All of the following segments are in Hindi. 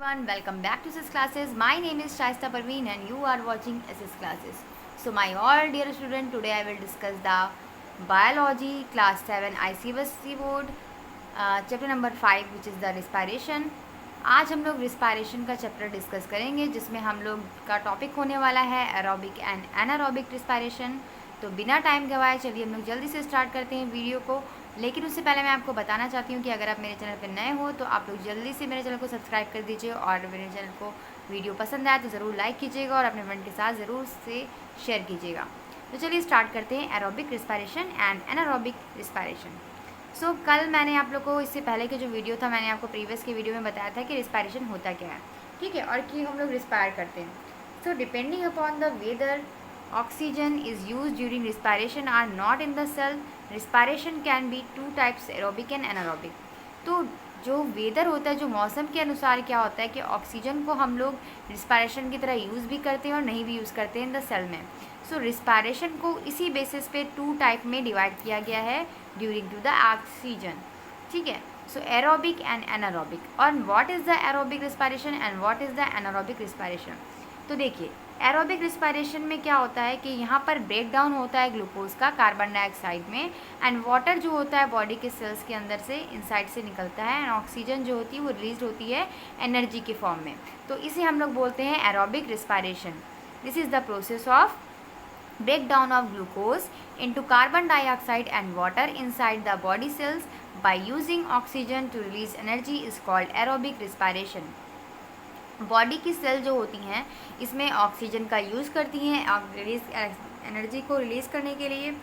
everyone, welcome back to SS classes. My name is Shaista Parveen and you are watching SS classes. So my all dear student, today I will discuss the biology class 7 ICSE board chapter number 5 which is the respiration. आज हम लोग रिस्पायरेशन का चैप्टर डिस्कस करेंगे जिसमें हम लोग का टॉपिक होने वाला है एरोबिक एंड एनारोबिक रिस्पायरेशन। तो बिना टाइम गवाए चलिए हम लोग जल्दी से स्टार्ट करते हैं वीडियो को। लेकिन उससे पहले मैं आपको बताना चाहती हूँ कि अगर आप मेरे चैनल पर नए हो तो आप लोग जल्दी से मेरे चैनल को सब्सक्राइब कर दीजिए और मेरे चैनल को वीडियो पसंद आए तो ज़रूर लाइक कीजिएगा और अपने फ्रेंड के साथ ज़रूर से शेयर कीजिएगा। तो चलिए स्टार्ट करते हैं aerobic respiration and anaerobic respiration. So कल मैंने आप लोग को इससे पहले के जो वीडियो था मैंने आपको प्रीवियस के वीडियो में बताया था कि रिस्पायरेशन होता क्या है, ठीक है, और कि हम लोग रिस्पायर करते हैं। So depending upon the whether oxygen is use during respiration or not in the cell. Respiration can be two types, aerobic and anaerobic. तो जो वेदर होता है, जो मौसम के अनुसार क्या होता है कि ऑक्सीजन को हम लोग रिस्पायरेशन की तरह यूज़ भी करते हैं और नहीं भी यूज़ करते हैं इन द सेल में। सो रिस्पायरेशन को इसी बेसिस पे टू टाइप में डिवाइड किया गया है ड्यूरिंग टू द ऑक्सीजन, ठीक है। सो एरोबिक एंड एनारोबिक। और what is the aerobic respiration and what is the anaerobic respiration. तो देखिए एरोबिक रिस्पायरेशन में क्या होता है कि यहाँ पर ब्रेक डाउन होता है ग्लूकोज का कार्बन डाइऑक्साइड में, एंड वाटर जो होता है बॉडी के सेल्स के अंदर से इनसाइड से निकलता है, एंड ऑक्सीजन जो होती है वो रिलीज होती है एनर्जी के फॉर्म में। तो इसे हम लोग बोलते हैं aerobic respiration. This is the process of breakdown of glucose into carbon dioxide and water inside the body cells by using oxygen to release energy is called aerobic respiration. Body की सेल जो होती हैं इसमें ऑक्सीजन का यूज़ करती हैं एनर्जी को रिलीज़ करने के लिए।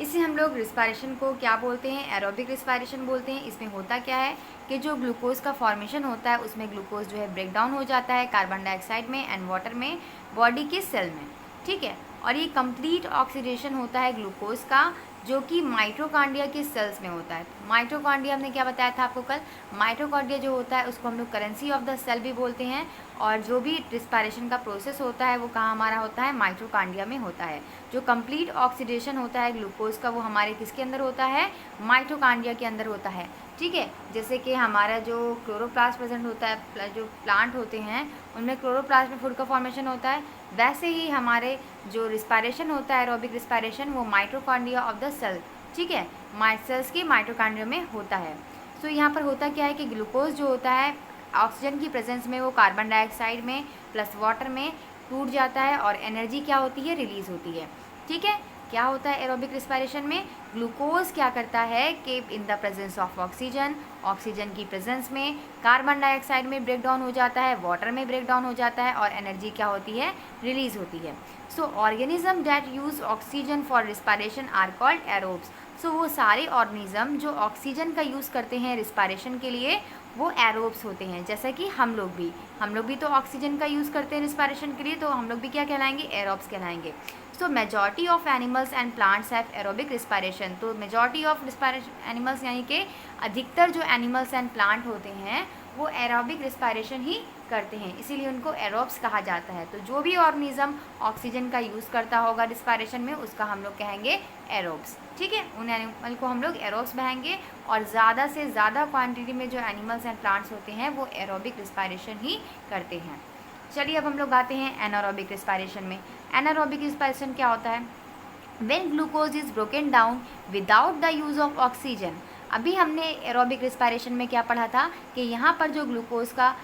इसे हम लोग रिस्पायरेशन को क्या बोलते हैं, एरोबिक रिस्पायरेशन बोलते हैं। इसमें होता क्या है कि जो ग्लूकोज का फॉर्मेशन होता है उसमें ग्लूकोज जो है ब्रेक डाउन हो जाता है कार्बन डाइऑक्साइड में एंड वाटर में बॉडी के सेल में, ठीक है। और ये कंप्लीट ऑक्सीडेशन होता है ग्लूकोज का जो कि माइटोकॉन्ड्रिया के सेल्स में होता है। माइटोकॉन्ड्रिया हमने क्या बताया था आपको कल, माइटोकॉन्ड्रिया जो होता है उसको हम लोग करेंसी ऑफ द सेल भी बोलते हैं। और जो भी रिस्पायरेशन का प्रोसेस होता है वो कहाँ हमारा होता है, माइटोकॉन्ड्रिया में होता है। जो कंप्लीट ऑक्सीडेशन होता है ग्लूकोज का वो हमारे किसके अंदर होता है, माइटोकॉन्ड्रिया के अंदर होता है, ठीक है। जैसे कि हमारा जो क्लोरोप्लास्ट प्रेजेंट होता है, जो प्लांट होते हैं उनमें क्लोरोप्लास्ट में फूड का फॉर्मेशन होता है, वैसे ही हमारे जो रिस्पायरेशन होता है एरोबिक रिस्पायरेशन वो माइटोकॉन्ड्रिया ऑफ द सेल, ठीक है, सेल्स की माइटोकॉन्ड्रिया में होता है। सो यहाँ पर होता क्या है कि ग्लूकोज जो होता है ऑक्सीजन की प्रेजेंस में वो कार्बन डाइऑक्साइड में प्लस वाटर में टूट जाता है और एनर्जी क्या होती है, रिलीज़ होती है, ठीक है। क्या होता है एरोबिक रिस्पायरेशन में, ग्लूकोज क्या करता है कि इन the presence of oxygen, oxygen की प्रेजेंस में कार्बन डाइऑक्साइड में ब्रेक डाउन हो जाता है, वाटर में ब्रेक डाउन हो जाता है और एनर्जी क्या होती है, रिलीज होती है। So organism that use oxygen for respiration are called aerobes. So वो सारे ऑर्गेनिज्म जो ऑक्सीजन का यूज़ करते हैं रिस्पायरेशन के लिए वो एरोब्स होते हैं। जैसा कि हम लोग भी तो ऑक्सीजन का यूज़ करते हैं रिस्पायरेशन के लिए, तो हम लोग भी क्या कहलाएंगे, एरोब्स कहलाएंगे। So majority of animals and plants have aerobic respiration. तो मेजॉरिटी ऑफ रिस्पायरेशन एनिमल्स यानी कि अधिकतर जो एनिमल्स एंड प्लांट होते हैं वो एरोबिक रिस्पायरेशन ही करते हैं, इसीलिए उनको एरोब्स कहा जाता है। तो जो भी ऑर्गेनिज्म ऑक्सीजन का यूज़ करता होगा रिस्पायरेशन में उसका हम लोग कहेंगे एरोब्स, ठीक है। उन एनिमल को हम लोग एरोब्स कहेंगे और ज़्यादा से ज़्यादा क्वांटिटी में जो एनिमल्स एंड प्लांट्स होते हैं वो एरोबिक रिस्पायरेशन ही करते हैं। चलिए अब हम लोग आते हैं एनारोबिक रिस्पायरेशन में। एनारोबिक रिस्पायरेशन क्या होता है, when glucose is broken down without the use of oxygen. अभी हमने एरोबिक रिस्पायरेशन में क्या पढ़ा था कि यहाँ पर जो ग्लूकोज का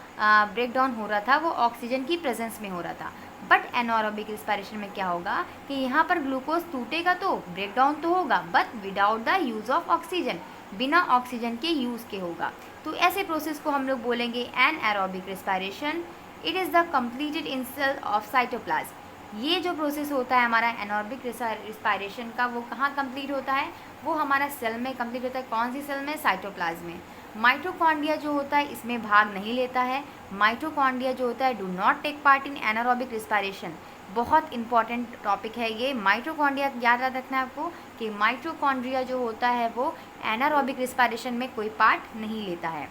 ब्रेक डाउन हो रहा था वो ऑक्सीजन की प्रेजेंस में हो रहा था। बट एनारोबिक रिस्पायरेशन में क्या होगा कि यहाँ पर ग्लूकोज टूटेगा तो ब्रेक डाउन तो होगा but without the use of oxygen, बिना ऑक्सीजन के यूज़ के होगा। तो ऐसे प्रोसेस को हम लोग बोलेंगे anaerobic respiration. It is the completed in cell of cytoplasm. ये जो प्रोसेस होता है हमारा एनारोबिक रिस्पायरेशन का वो कहाँ कंप्लीट होता है, वो हमारा सेल में कंप्लीट होता है। कौन सी सेल में, साइटोप्लाज्म में। माइटोकॉन्ड्रिया जो होता है इसमें भाग नहीं लेता है। माइटोकॉन्ड्रिया जो होता है do not take part in anaerobic respiration. बहुत इंपॉर्टेंट टॉपिक है ये, माइटोकॉन्ड्रिया याद रखना है आपको कि माइटोकॉन्ड्रिया जो होता है वो एनारोबिक रिस्पायरेशन में कोई पार्ट नहीं लेता है।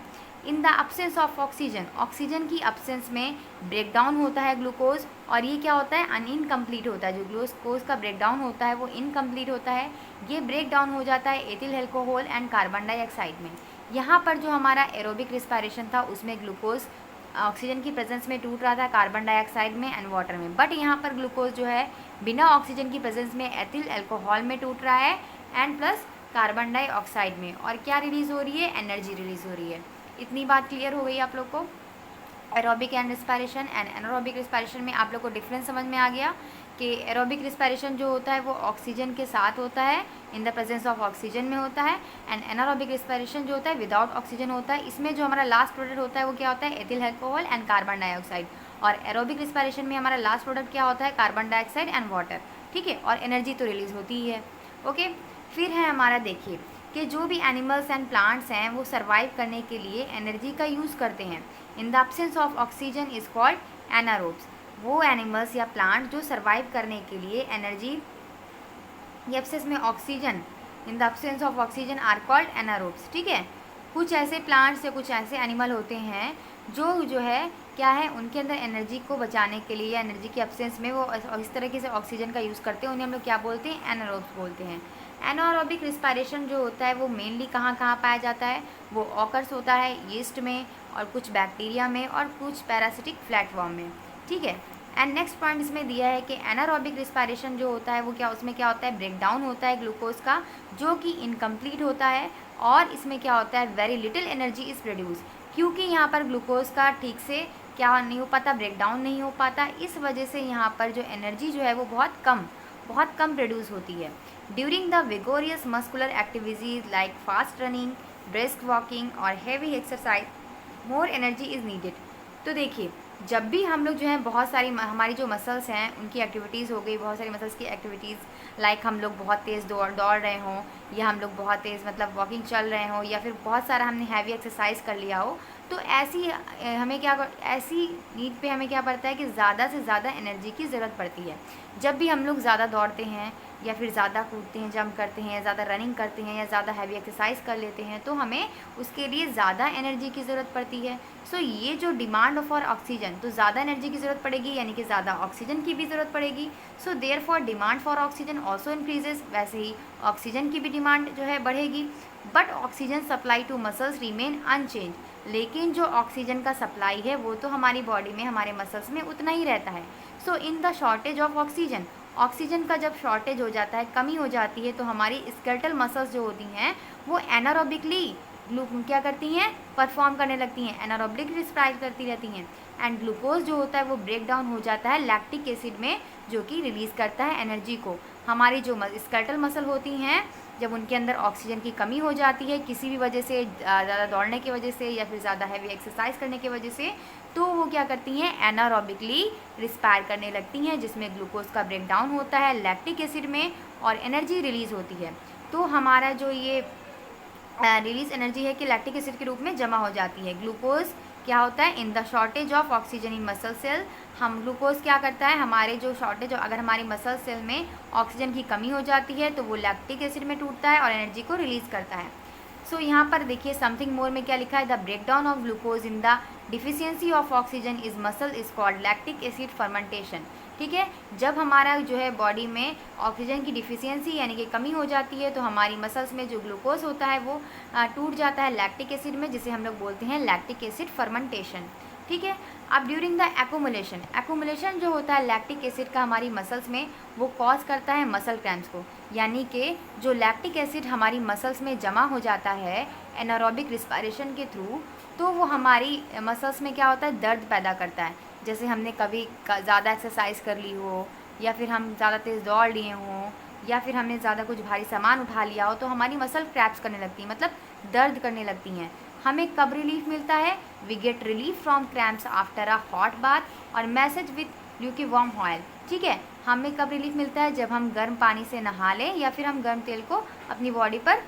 In the absence of oxygen, oxygen की अब्सेंस में ब्रेक डाउन होता है ग्लूकोज और ये क्या होता है, इनकम्प्लीट होता है। जो ग्लूकोज का ब्रेक डाउन होता है वो इनकम्प्लीट होता है। ये ब्रेक डाउन हो जाता है ethyl alcohol and carbon dioxide में। यहाँ पर जो हमारा एरोबिक रिस्पायरेशन था उसमें ग्लूकोज ऑक्सीजन की प्रेजेंस में टूट रहा था कार्बन डाइऑक्साइड में एंड वाटर में, बट यहाँ पर ग्लूकोज जो है बिना ऑक्सीजन की प्रेजेंस में एथिल अल्कोहल में टूट रहा है एंड प्लस कार्बन डाइऑक्साइड में, और क्या रिलीज़ हो रही है, एनर्जी रिलीज़ हो रही है। इतनी बात क्लियर हो गई आप लोग को। Aerobic and respiration and anaerobic respiration में आप लोग को डिफरेंस समझ में आ गया कि एरोबिक रिस्पायरेशन जो होता है वो ऑक्सीजन के साथ होता है, in the presence of oxygen में होता है, एंड एनारोबिक रिस्पायरेशन जो होता है विदाउट ऑक्सीजन होता है। इसमें जो हमारा लास्ट प्रोडक्ट होता है वो क्या होता है, ethyl alcohol and carbon dioxide, और एरोबिक रिस्पायरेशन में हमारा लास्ट प्रोडक्ट क्या होता है, कार्बन डाइऑक्साइड एंड वाटर, ठीक है, और एनर्जी तो रिलीज होती ही है। ओके, फिर है हमारा, देखिए कि जो भी एनिमल्स एंड प्लांट्स हैं वो सर्वाइव करने के लिए एनर्जी का यूज़ करते हैं। In the absence of oxygen is called anaerobes. वो एनिमल्स या प्लांट जो सर्वाइव करने के लिए एनर्जी या एब्सेंस में oxygen, in the absence of oxygen are called anaerobes, ठीक है। कुछ ऐसे प्लांट्स या कुछ ऐसे एनिमल होते हैं जो है क्या है, उनके अंदर एनर्जी को बचाने के लिए या एनर्जी के एब्सेंस में वो इस तरीके से ऑक्सीजन का यूज़ करते हैं, उन्हें हम लोग क्या बोलते हैं, एनारोब्स बोलते हैं। एनारोबिक रिस्पायरेशन जो होता है वो मेनली कहाँ कहाँ पाया जाता है, वो ऑकर्स होता है यीस्ट में और कुछ बैक्टीरिया में और कुछ पैरासिटिक फ्लैटफॉर्म में, ठीक है। एंड नेक्स्ट पॉइंट इसमें दिया है कि एनारोबिक रिस्पायरेशन जो होता है वो क्या, उसमें क्या होता है, ब्रेक डाउन होता है ग्लूकोज का, जो कि इनकम्प्लीट होता है, और इसमें क्या होता है, very little energy is produce, क्योंकि यहाँ पर ग्लूकोज का ठीक से क्या नहीं हो पाता, ब्रेक डाउन नहीं हो पाता, इस वजह से यहाँ पर जो एनर्जी जो है वो बहुत कम प्रोड्यूस होती है। During the vigorous muscular activities like fast running, brisk walking और heavy exercise more energy is needed. तो देखिए, जब भी हम लोग जो है बहुत सारी हमारी जो मसल्स हैं उनकी एक्टिविटीज़ हो गई, बहुत सारी मसल्स की एक्टिविटीज़ लाइक हम लोग बहुत तेज़ दौड़ रहे हों, या हम लोग बहुत तेज़ मतलब वॉकिंग चल रहे हों, या फिर बहुत सारा हमने हैवी एक्सरसाइज कर लिया हो, तो ऐसी हमें ऐसी नीड पे हमें क्या पड़ता है कि ज़्यादा से ज़्यादा एनर्जी की ज़रूरत पड़ती है। जब भी हम लोग ज़्यादा दौड़ते हैं या फिर ज़्यादा कूदते हैं, जंप करते हैं, या ज़्यादा रनिंग करते हैं, या ज़्यादा हैवी एक्सरसाइज कर लेते हैं, तो हमें उसके लिए ज़्यादा एनर्जी की ज़रूरत पड़ती है। सो ये जो डिमांड फॉर ऑक्सीजन, तो ज़्यादा एनर्जी की ज़रूरत पड़ेगी, यानी कि ज़्यादा ऑक्सीजन की भी ज़रूरत पड़ेगी। So therefore demand for oxygen also increases, वैसे ही ऑक्सीजन की भी डिमांड जो है बढ़ेगी। But oxygen supply to muscles remain unchanged, लेकिन जो ऑक्सीजन का सप्लाई है वो तो हमारी बॉडी में, हमारे मसल्स में उतना ही रहता है। So in the shortage of oxygen, oxygen का जब शॉर्टेज हो जाता है, कमी हो जाती है, तो हमारी स्केलेटल मसल्स जो होती हैं वो एनारोबिकली क्या करती हैं, परफॉर्म करने लगती हैं, एनारोबिक रिस्पायर करती रहती हैं, एंड ग्लूकोज जो होता है वो ब्रेक डाउन हो जाता है लैक्टिक एसिड में, जो कि रिलीज़ करता है एनर्जी को। हमारी जो स्केलेटल मसल होती हैं, जब उनके अंदर ऑक्सीजन की कमी हो जाती है किसी भी वजह से, ज़्यादा दौड़ने की वजह से या फिर ज़्यादा हैवी एक्सरसाइज करने की वजह से, तो वो क्या करती हैं, एनारोबिकली रिस्पायर करने लगती हैं, जिसमें ग्लूकोज का ब्रेक डाउन होता है लैक्टिक एसिड में और एनर्जी रिलीज़ होती है। तो हमारा जो ये रिलीज एनर्जी है कि लैक्टिक एसिड के रूप में जमा हो जाती है। ग्लूकोज क्या होता है, in the shortage of oxygen in muscle cell, हम ग्लूकोज क्या करता है, हमारे जो शॉर्टेज, अगर हमारी मसल सेल में ऑक्सीजन की कमी हो जाती है तो वो लैक्टिक एसिड में टूटता है और एनर्जी को रिलीज़ करता है। सो यहाँ पर देखिए समथिंग मोर में क्या लिखा है, the breakdown of glucose in the deficiency of oxygen is muscle is called lactic acid fermentation, ठीक है। जब हमारा जो है बॉडी में ऑक्सीजन की डिफिशियंसी यानी कि कमी हो जाती है, तो हमारी मसल्स में जो ग्लूकोज होता है वो टूट जाता है लैक्टिक एसिड में, जिसे हम लोग बोलते हैं लैक्टिक एसिड फर्मेंटेशन, ठीक है। अब ड्यूरिंग द एक्यूमुलेशन जो होता है लैक्टिक एसिड का हमारी मसल्स में, वो कॉज करता है मसल क्रैम्प्स को, यानी कि जो लैक्टिक एसिड हमारी मसल्स में जमा हो जाता है एनारोबिक रिस्पायरेशन के थ्रू, तो वो हमारी मसल्स में क्या होता है, दर्द पैदा करता है। जैसे हमने कभी ज़्यादा एक्सरसाइज कर ली हो, या फिर हम ज़्यादा तेज़ दौड़ लिए हों, या फिर हमने ज़्यादा कुछ भारी सामान उठा लिया हो, तो हमारी मसल क्रैम्प्स करने लगती हैं, मतलब दर्द करने लगती हैं। हमें कब रिलीफ मिलता है, we get relief from cramps after a hot bath और मैसेज विथ ल्यूकीवार्म ऑयल, ठीक है। हमें कब रिलीफ मिलता है, जब हम गर्म पानी से नहा लें या फिर हम गर्म तेल को अपनी बॉडी पर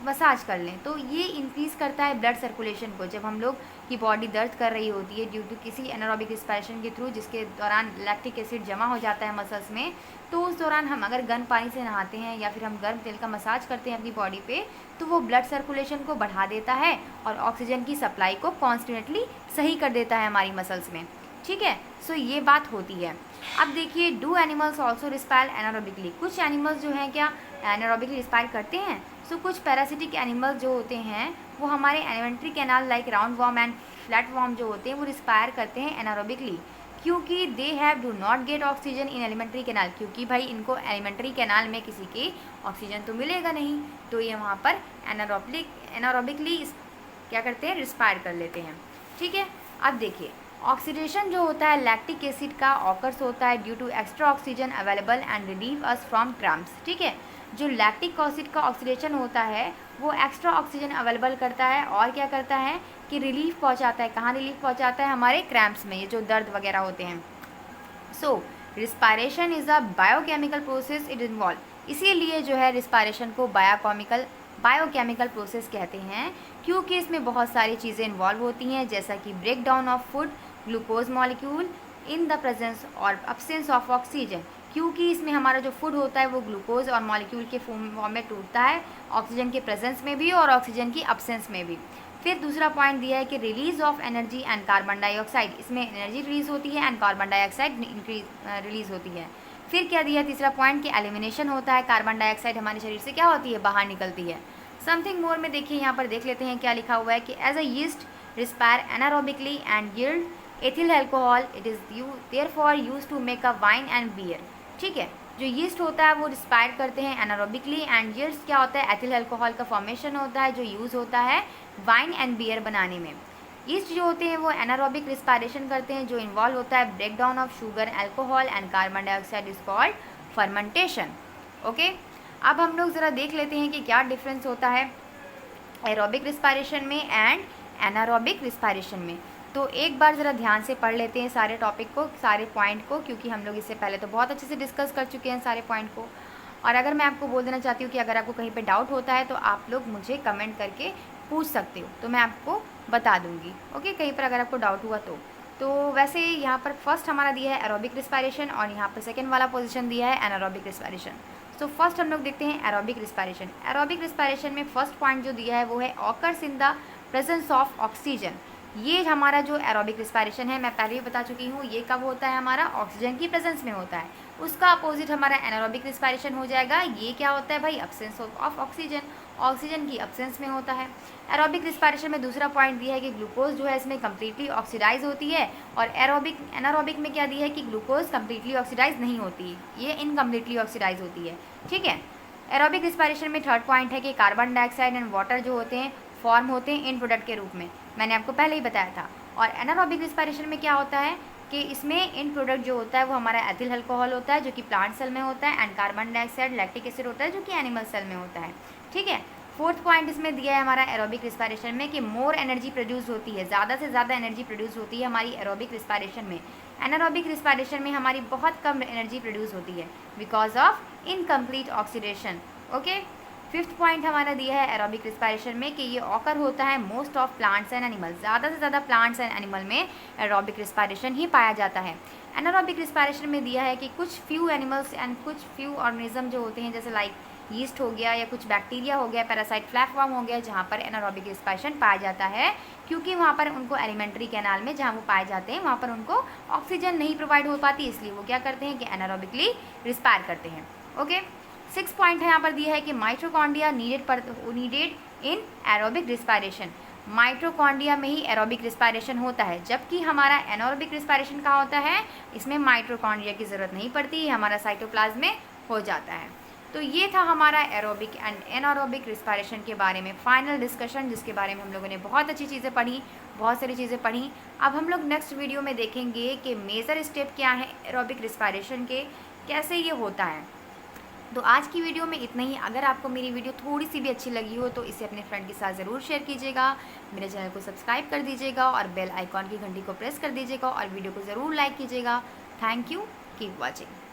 मसाज कर लें, तो ये इंक्रीज़ करता है ब्लड सर्कुलेशन को। जब हम लोग की बॉडी दर्द कर रही होती है ड्यू टू किसी एनारोबिक रिस्पायरेशन के थ्रू, जिसके दौरान लैक्टिक एसिड जमा हो जाता है मसल्स में, तो उस दौरान हम अगर गर्म पानी से नहाते हैं या फिर हम गर्म तेल का मसाज करते हैं अपनी बॉडी पे, तो वो ब्लड सर्कुलेशन को बढ़ा देता है और ऑक्सीजन की सप्लाई को कॉन्स्टेंटली सही कर देता है हमारी मसल्स में, ठीक है। सो ये बात होती है। अब देखिए, do animals also respire anaerobically, कुछ एनिमल्स जो हैं क्या एनारोबिकली रिस्पायर करते हैं। सो कुछ पैरासिटिक एनिमल्स जो होते हैं वो हमारे alimentary canal like round warm and flat warm जो होते हैं वो रिस्पायर करते हैं एनारोबिकली, क्योंकि they have do not gate oxygen in alimentary canal, क्योंकि भाई इनको एलिमेंट्री कैनाल में किसी के ऑक्सीजन तो मिलेगा नहीं, तो ये वहाँ पर एनारोबिकली क्या करते हैं, रिस्पायर कर लेते हैं। ठीक है, अब देखिए ऑक्सीडेशन जो होता है लैक्टिक एसिड का ऑकर्स होता है due to extra oxygen available and relieve us from cramps. ठीक है, जो लैक्टिक एसिड का ऑक्सीडेशन होता है वो एक्स्ट्रा ऑक्सीजन अवेलेबल करता है और क्या करता है कि रिलीफ पहुंचाता है, कहाँ रिलीफ पहुंचाता है, हमारे क्रैम्प्स में, ये जो दर्द वगैरह होते हैं। So respiration is a biochemical process it involve, इसीलिए जो है रिस्पायरेशन को बायोकेमिकल प्रोसेस कहते हैं, क्योंकि इसमें बहुत सारी चीज़ें इन्वॉल्व होती हैं, जैसा कि break down of food glucose molecule in the presence और अब्सेंस ऑफ ऑक्सीजन, क्योंकि इसमें हमारा जो फूड होता है वो ग्लूकोज और मॉलिक्यूल के फॉर्म में टूटता है, ऑक्सीजन के प्रेजेंस में भी और ऑक्सीजन की अब्सेंस में भी। फिर दूसरा पॉइंट दिया है कि release of energy and carbon dioxide, इसमें एनर्जी रिलीज होती है एंड कार्बन डाइऑक्साइड रिलीज होती है। फिर क्या दिया तीसरा पॉइंट कि एलिमिनेशन होता है, कार्बन डाइऑक्साइड हमारे शरीर से क्या होती है, बाहर निकलती है। समथिंग मोर में देखिए यहाँ पर देख लेते हैं क्या लिखा हुआ है कि as a yeast respire anaerobically and yield ethyl alcohol, it is therefore used to make a wine and beer. ठीक है, जो यीस्ट होता है वो रिस्पायर करते हैं एनारोबिकली एंड यीस्ट क्या होता है, एथिल अल्कोहल का फॉर्मेशन होता है जो यूज़ होता है वाइन एंड बियर बनाने में। यीस्ट जो होते हैं वो एनारोबिक रिस्पायरेशन करते हैं जो इन्वॉल्व होता है break down of sugar alcohol and carbon dioxide is called fermentation. Okay, अब हम लोग ज़रा देख लेते हैं कि क्या डिफरेंस होता है एरोबिक रिस्पायरेशन में एंड एनारोबिक रिस्पायरेशन में। तो एक बार ज़रा ध्यान से पढ़ लेते हैं सारे टॉपिक को, सारे पॉइंट को, क्योंकि हम लोग इससे पहले तो बहुत अच्छे से डिस्कस कर चुके हैं सारे पॉइंट को। और अगर मैं आपको बोल देना चाहती हूँ कि अगर आपको कहीं पे डाउट होता है तो आप लोग मुझे कमेंट करके पूछ सकते हो, तो मैं आपको बता दूँगी। ओके, कहीं पर अगर आपको डाउट हुआ तो वैसे यहाँ पर फर्स्ट हमारा दिया है एरोबिक रिस्पायरेशन और यहाँ पर सेकेंड वाला पोजिशन दिया है एनारोबिक रिस्पायरेशन। तो फर्स्ट हम लोग देखते हैं एरोबिक रिस्पायरेशन। एरोबिक रिस्पायरेशन में फर्स्ट पॉइंट जो दिया है वो है occurs in the presence of oxygen. ये हमारा जो एरोबिक रिस्पायरेशन है मैं पहले भी बता चुकी हूँ, ये कब होता है, हमारा ऑक्सीजन की प्रेजेंस में होता है। उसका अपोजिट हमारा एनारोबिक रिस्पायरेशन हो जाएगा, ये क्या होता है भाई, अब्सेंस ऑफ ऑक्सीजन, ऑक्सीजन की अब्सेंस में होता है। एरोबिक रिस्पायरेशन में दूसरा पॉइंट दिया है कि ग्लूकोज जो है इसमें कम्प्लीटली ऑक्सीडाइज होती है, और एनारोबिक में क्या दिया है कि ग्लूकोज कम्प्लीटली ऑक्सीडाइज नहीं होती, ये इनकम्प्लीटली ऑक्सीडाइज होती है। ठीक है, एरोबिक रिस्पायरेशन में थर्ड पॉइंट है कि कार्बन डाइऑक्साइड एंड वाटर जो होते हैं फॉर्म होते हैं इन प्रोडक्ट के रूप में, मैंने आपको पहले ही बताया था। और एनारोबिक रिस्पायरेशन में क्या होता है कि इसमें इन प्रोडक्ट जो होता है वो हमारा एथिल अल्कोहल होता है जो कि प्लांट सेल में होता है, and carbon dioxide lactic acid होता है जो कि एनिमल सेल में होता है। ठीक है, फोर्थ पॉइंट इसमें दिया है हमारा एरोबिक रिस्पायरेशन में कि मोर एनर्जी प्रोड्यूस होती है, ज़्यादा से ज़्यादा एनर्जी प्रोड्यूस होती है हमारी एरोबिक रिस्पायरेशन में। एनारोबिक रिस्पायरेशन में हमारी बहुत कम एनर्जी प्रोड्यूस होती है because of incomplete oxidation. Okay, fifth point हमारा दिया है एरोबिक रिस्पायरेशन में कि ये ऑकर होता है most of plants and animal, ज़्यादा से ज़्यादा प्लांट्स एंड एनिमल में एरोबिक रिस्पायरेशन ही पाया जाता है। एनारोबिक रिस्पायरेशन में दिया है कि कुछ फ्यू एनिमल्स एंड कुछ फ्यू ऑर्गेनिज्म जो होते हैं जैसे लाइक यीस्ट हो गया या कुछ बैक्टीरिया हो गया, पैरासाइट फ्लैटफॉर्म हो गया, जहाँ पर एनारोबिक रिस्पायरेशन पाया जाता है, क्योंकि वहाँ पर उनको एलिमेंट्री कैनाल में जहाँ वो पाए जाते हैं वहाँ पर उनको ऑक्सीजन नहीं प्रोवाइड हो पाती, इसलिए वो क्या करते हैं कि एनारोबिकली रिस्पायर करते हैं। ओके, सिक्स पॉइंट है यहाँ पर दिया है कि mitochondria needed in aerobic respiration. Mitochondria में ही एरोबिक रिस्पायरेशन होता है, जबकि हमारा एनारोबिक रिस्पायरेशन कहाँ होता है, इसमें माइटोकॉन्ड्रिया की ज़रूरत नहीं पड़ती, हमारा साइटोप्लाज्म में हो जाता है। तो ये था हमारा एरोबिक एंड एनारोबिक रिस्पायरेशन के बारे में फाइनल डिस्कशन, जिसके बारे में हम लोगों ने बहुत अच्छी चीज़ें पढ़ी, बहुत सारी चीज़ें पढ़ी। अब हम लोग नेक्स्ट वीडियो में देखेंगे कि मेजर स्टेप क्या है एरोबिक रिस्पायरेशन के, कैसे ये होता है। तो आज की वीडियो में इतना ही। अगर आपको मेरी वीडियो थोड़ी सी भी अच्छी लगी हो तो इसे अपने फ्रेंड के साथ ज़रूर शेयर कीजिएगा, मेरे चैनल को सब्सक्राइब कर दीजिएगा और बेल आइकॉन की घंटी को प्रेस कर दीजिएगा और वीडियो को ज़रूर लाइक कीजिएगा। Thank you, keep watching.